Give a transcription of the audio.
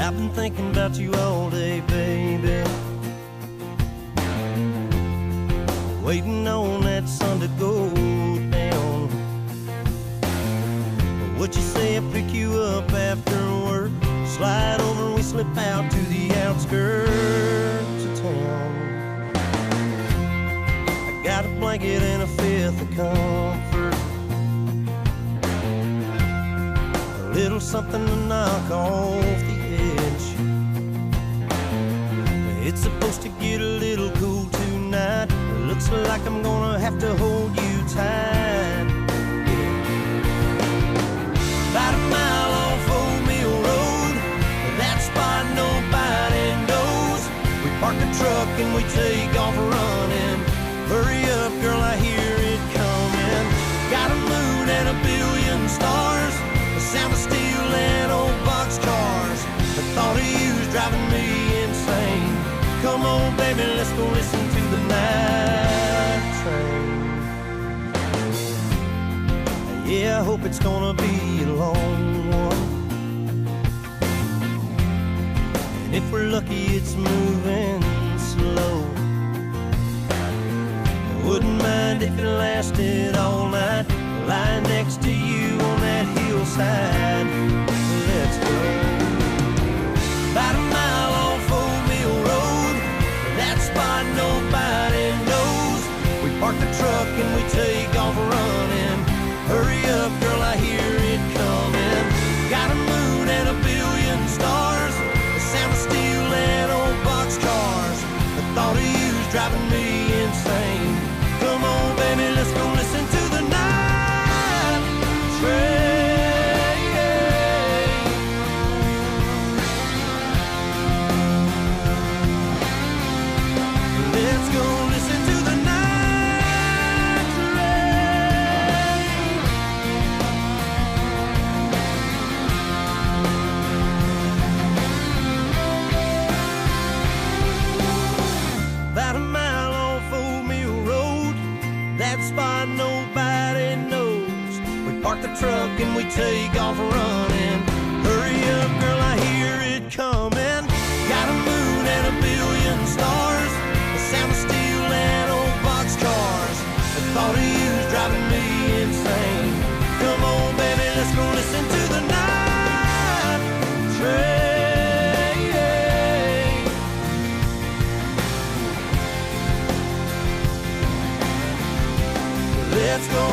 I've been thinking about you all day, baby, waiting on that sun to go down. Would you say I pick you up after work? Slide over and we slip out to the outskirts of town. I got a blanket and a fifth of comfort, a little something to knock off the edge. It's supposed to get a little cool tonight. Looks like I'm gonna have to hold you tight. About a mile off Old Mill Road, that spot nobody knows. We park the truck and we take off running. Hurry up, girl, I hear it coming. Got a moon and a billion stars, the sound of steel and old boxcars. The thought of you's driving me insane. Come on, baby, let's go listen to the night train. Yeah, I hope it's gonna be a long one, and if we're lucky it's moving slow. I wouldn't mind if it lasted all night, lying next to you on that hillside. Let's go. About a mile off Old Mill Road, that spot nobody knows. We park the truck and we take off running. Hurry up, girl, I hear it coming. Got a moon and a billion stars, the sound of steel and old boxcars. The thought of you's driving me insane. Come on, baby, let's go listen to the night train. Let's go listen to the night train. About a mile off Old Mill Road, that spot nobody knows. We park the truck and we take off running. Hurry up, girl, I hear it coming. Got a moon and a billion stars, the sound of steel and old boxcars. The thought of you's driving me insane. Come on, baby, let's go listen to the night train. Let's go